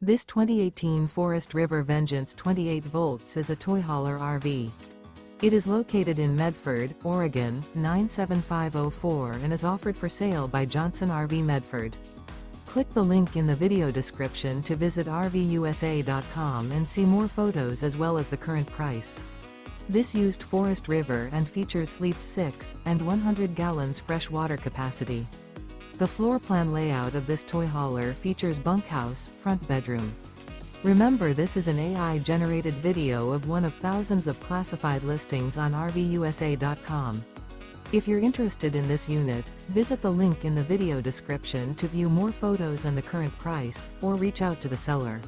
This 2018 Forest River Vengeance 28 volts is a toy hauler RV. It is located in Medford, Oregon, 97504 and is offered for sale by Johnson RV Medford. Click the link in the video description to visit RVUSA.com and see more photos as well as the current price. This used Forest River and features sleeps 6 and 100 gallons fresh water capacity. The floor plan layout of this toy hauler features bunkhouse, front bedroom. Remember, this is an AI-generated video of one of thousands of classified listings on RVUSA.com. If you're interested in this unit, visit the link in the video description to view more photos and the current price, or reach out to the seller.